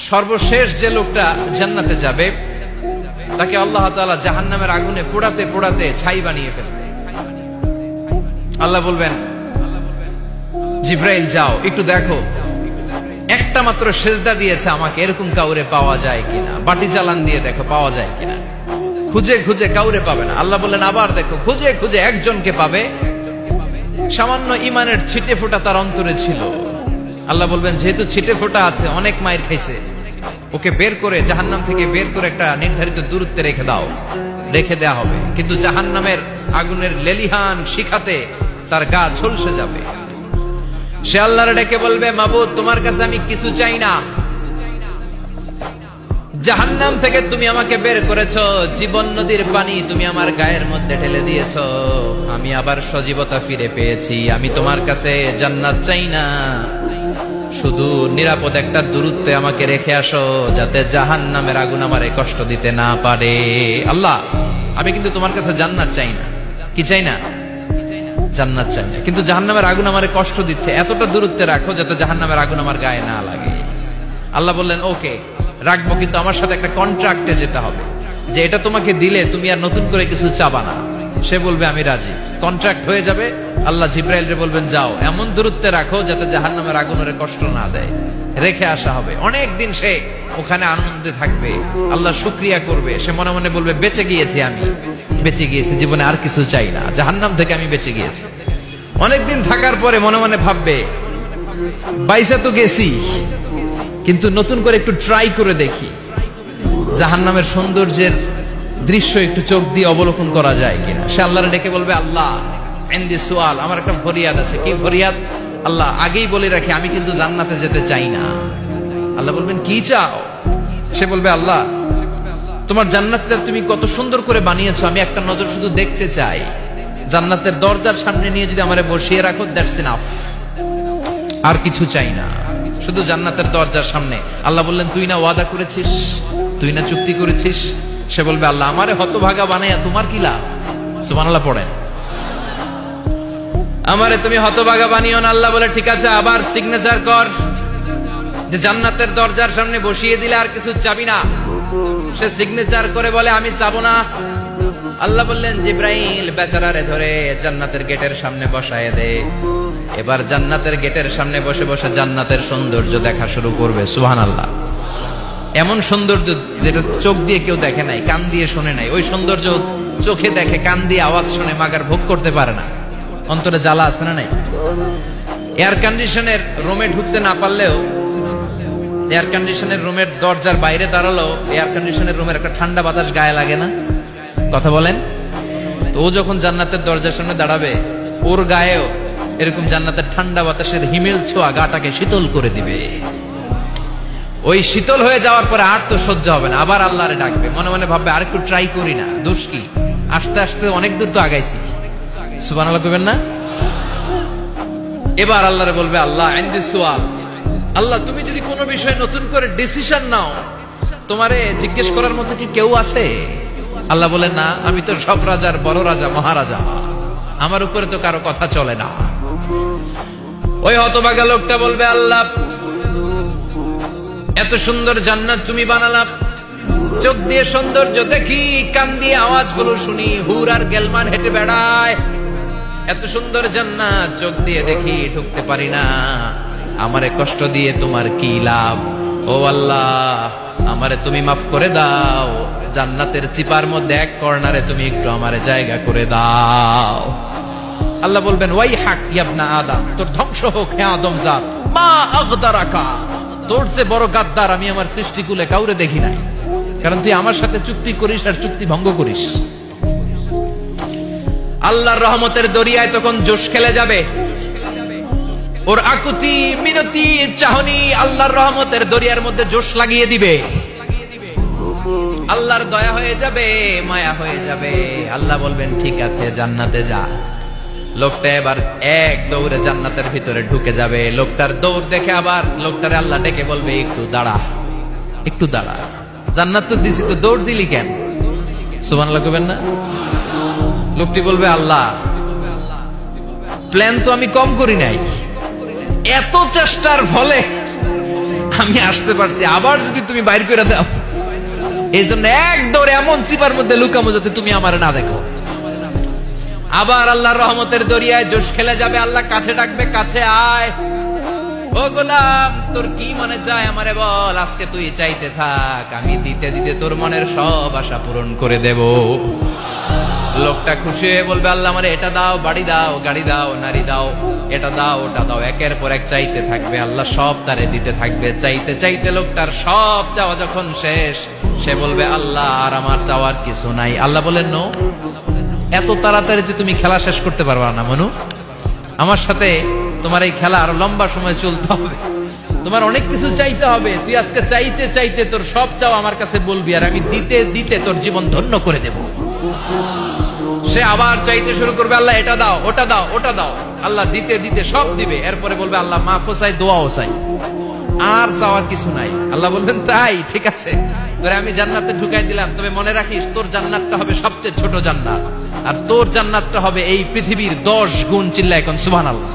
সর্বশেষ যে লোকটা জান্নাতে যাবে তাকে আল্লাহ তাআলা জাহান্নামের আগুনে পোড়াতে পোড়াতে ছাই বানিয়ে ফেলবে। আল্লাহ বলবেন, জিব্রাইল যাও একটু দেখো, একটা মাত্র সেজদা দিয়েছে আমাকে, এরকম কাউরে পাওয়া যায় কিনা। বাটি চালান দিয়ে দেখো পাওয়া যায় কিনা। খুঁজে খুঁজে কাউরে পাবে না। আল্লাহ বললেন আবার দেখো, খুঁজে খুঁজে একজনকে পাবে, সামান্য ইমানের ছিটে ফোঁটা তার অন্তরে ছিল। আল্লাহ বলবেন, যেহেতু ছিটে ফোঁটা আছে, অনেক মায়ের খাইছে, ওকে বের করে জাহান্নাম থেকে বের করে একটা নির্ধারিত দূরত্বে রেখে দাও। রেখে দেয়া হবে, কিন্তু জাহান্নামের আগুনের লেলিহান শিখাতে তার গা ঝলসে যাবে। সে আল্লাহর ডেকে বলবে, মাবুদ তোমার কাছে আমি কিছু চাই না, জাহান্নাম থেকে তুমি আমাকে বের করেছো, জীবন নদীর পানি তুমি আমার গায়ের মধ্যে ঢেলে দিয়েছো, আমি আবার সজীবতা ফিরে পেয়েছি। আমি তোমার কাছে জান্নাত চাই না, শুধু নিরাপদ একটা দূরত্বে আমাকে রেখে আসো, যাতে জাহান্নামের আগুন আমারে কষ্ট দিতে না পারে। আল্লাহ, আমি কিন্তু তোমার কাছে জান্নাত চাই না। কি চাই না? জান্নাত চাই না, কিন্তু জাহান্নামের আগুন আমারে কষ্ট দিচ্ছে, এতটা দূরত্বে রাখো যাতে জাহান্নামের আগুন আমার গায়ে না লাগে। আল্লাহ বললেন, ওকে রাখবো, কিন্তু আমার সাথে একটা কন্ট্রাক্টে যেতে হবে, যে এটা তোমাকে দিলে তুমি আর নতুন করে কিছু চাবা না। সে বলবে আমি রাজি, কন্ট্রাক্ট হয়ে যাবে। আল্লাহ জিব্রাইলকে বলবেন, যাও এমন দূরত্বে রাখো যাতে জাহান্নামের আগুন ওরে কষ্ট না দেয়। রেখে আসা হবে। অনেক দিন সে ওখানে আনন্দে থাকবে, আল্লাহ শুকরিয়া করবে। সে মনে মনে বলবে, বেঁচে গিয়েছি, আমি বেঁচে গিয়েছি, জীবনে আর কিছু চাই না, জাহান্নাম থেকে আমি বেঁচে গিয়েছি। অনেকদিন থাকার পরে মনে মনে ভাববে, বাইসা তো গেছি, কিন্তু নতুন করে একটু ট্রাই করে দেখি, জাহান্নামের সৌন্দর্যের দৃশ্য একটু চোখ দিয়ে অবলোকন করা যায় কিনা। সে আল্লাহর ডেকে বলবে, আল্লাহ ইনদি সুআল, আমার একটা ফরিয়াদ আছে। কি ফরিয়াদ? আল্লাহ আগেই বলে রাখি, আমি কিন্তু জান্নাতে যেতে চাই না। আল্লাহ বলবেন, কি চাও? সে বলবে, আল্লাহ তোমার জান্নাতটা তুমি কত সুন্দর করে বানিয়েছো, আমি একটা নজর শুধু দেখতে চাই। জান্নাতের দরজার সামনে নিয়ে যদি আমারে বসিয়ে রাখো, দ্যাটস ইনাফ, আর কিছু চাই না, শুধু জান্নাতের দরজার সামনে। আল্লাহ বললেন, তুই না ওয়াদা করেছিস, তুই না চুক্তি করেছিস। সে বলবে, আল্লাহ আমারে হতভাগা বানাইয়া তোমার কি লাভ? সুবহানাল্লাহ পড়েন। আমারে তুমি হতভাগা বানিও না। আল্লাহ বলে, ঠিক আছে, আবার সিগনেচার কর যে জান্নাতের দরজার সামনে বসিয়ে দিলে আর কিছু চাবি না। সে সিগনেচার করে বলে, আমি চাবো না। আল্লাহ বললেন, জিব্রাইল বেচারারে ধরে জান্নাতের গেটের সামনে বসায় দে। এবার জান্নাতের গেটের সামনে বসে বসে জান্নাতের সৌন্দর্য দেখা শুরু করবে। সুবহানাল্লাহ। এমন সৌন্দর্য যেটা চোখ দিয়ে কেউ দেখে নাই, কান দিয়ে শোনে নাই। ওই সৌন্দর্য চোখে দেখে, কান দিয়ে আওয়াজ শুনে, মাগার ভোগ করতে পারে না। অন্তরে জ্বালা আছে না নাই? এয়ার কন্ডিশনের রুমে ঢুকতে না পারলেও, এয়ার কন্ডিশনের রুমের দরজার বাইরে দাঁড়ালো, এয়ার কন্ডিশনের রুমের একটা ঠান্ডা বাতাস গায়ে লাগে না? কথা বলেন তো। ও যখন জান্নাতের দরজার সামনে দাঁড়াবে, ওর গায়েও এরকম জান্নাতের ঠান্ডা বাতাসের হিমেল ছোঁয়া গাটাকে শীতল করে দিবে। ওই শীতল হয়ে যাওয়ার পরে আর তো সহ্য হবে না, আবার আল্লাহরে ডাকবে। মনে মনে ভাববে, আর একটু ট্রাই করি না, দোষ কি, আস্তে আস্তে অনেক দূর তো আগাইছি। সুবহানাল্লাহ কইবেন না? এবার আল্লাহরে বলবে, আল্লাহ ইনদি সুআল, আল্লাহ তুমি যদি কোনো বিষয়ে নতুন করে ডিসিশন নাও, তোমারে জিজ্ঞেস করার মতো কি কেউ আছে? আল্লাহ বলে, না, আমি তো সব রাজার বড় রাজা, মহারাজা, আমার উপরে তো কারো কথা চলে না। ওই হতভাগা লোকটা বলবে, আল্লাহ এত সুন্দর জান্নাত তুমি বানালা, চোখ দিয়ে সৌন্দর্য দেখি, কান দিয়ে আওয়াজগুলো শুনি, হুর আর গেলমান হেঁটে বেড়ায়, এত সুন্দর জান্নাত চোখ দিয়ে দেখি, ঢুকতে পারি না, আমারে কষ্ট দিয়ে তোমার কি লাভ? ও আল্লাহ, আমারে তুমি মাফ করে দাও, জান্নাতের চিপার মধ্যে এক কর্নারে তুমি একটু আমারে জায়গা করে দাও। আল্লাহ বলবেন, ওয়াই হাক ইবনা আদম, তোর ধ্বংস হোক হে আদম জাত, মা আগদারাকা, তোর যে বড় গাদ্দার আমি আমার সৃষ্টিকুলে কাউরে দেখি নাই, কারণ তুই আমার সাথে চুক্তি করিস আর চুক্তি ভঙ্গ করিস। আল্লাহর রহমতের দরিয়ায় তখন জোশ খেলে যাবে, ওর আকুতি মিনতি চাহনি আল্লাহর রহমতের দরিয়ার মধ্যে জোশ লাগিয়ে দিবে। আল্লাহর দয়া হয়ে যাবে, মায়া হয়ে যাবে। আল্লাহ বলবেন, ঠিক আছে, জান্নাতে যা। লোকটা এবার এক দৌড়ে জান্নাতের ভিতরে ঢুকে যাবে। লোকটার দৌড় দেখে আবার লোকটারে আল্লাহ ডেকে বলবে, একটু দাঁড়া, একটু দাঁড়া, জান্নাত তো দিছি, তো দৌড় দিলি কেন? সুবহানাল্লাহ কইবেন না? লোকটি বলবে, আল্লাহ প্ল্যান তো আমি কম করি নাই, এত চেষ্টার ফলে আমি আসতে পারছি, আবার যদি তুমি বাইর করে দাও, এই জন্য এক দৌড়ে এমন চিপার মধ্যে লুকামো যাতে তুমি আমার না দেখো। আবার আল্লাহর রহমতের দরিয়ায় জোশ খেলে যাবে, আল্লাহ কাছে ডাকবে, কাছে আয়, ও গোলাম তোর কি মনে চায় আমারে বল, আজকে তুই চাইতে থাক, আমি দিতে দিতে তোর মনের সব আশা পূরণ করে দেব। লোকটা খুশি হয়ে বলবে, আল্লাহ আমারে এটা দাও, বাড়ি দাও, গাড়ি দাও, নারী দাও, এটা দাও, ওটা দাও, একের পর এক চাইতে থাকবে, আল্লাহ সব তারে দিতে থাকবে। চাইতে চাইতে লোকটার সব চাওয়া যখন শেষ, সে বলবে, আল্লাহ আর আমার চাওয়ার কিছু নাই। আল্লাহ বলেন, নো, এত তাড়াতাড়ি যে তুমি খেলা শেষ করতে পারবা না মনু, আমার সাথে তোমার এই খেলা আরো লম্বা সময় চলতে হবে, তোমার অনেক কিছু চাইতে হবে। তুই আজকে চাইতে চাইতে তোর সব চাও আমার কাছে বলবি, আর আমি দিতে দিতে তোর জীবন ধন্য করে দেব। সে আবার চাইতে শুরু করবে, আল্লাহ এটা দাও, ওটা দাও, ওটা দাও, আল্লাহ দিতে দিতে সব দিবে। এরপরে বলবে, আল্লাহ মাফও চাই, দোয়াও চাই, আর চাওয়ার কিছু নাই। আল্লাহ বলবেন, তাই ঠিক আছে, তোরে আমি জান্নাতে ঢুকাই দিলাম, তবে মনে রাখিস তোর জান্নাতটা হবে সবচেয়ে ছোট জান্নাত, আর তোর জান্নাতটা হবে এই পৃথিবীর 10 গুণ। চিল্লা এখন সুবহানাল্লাহ।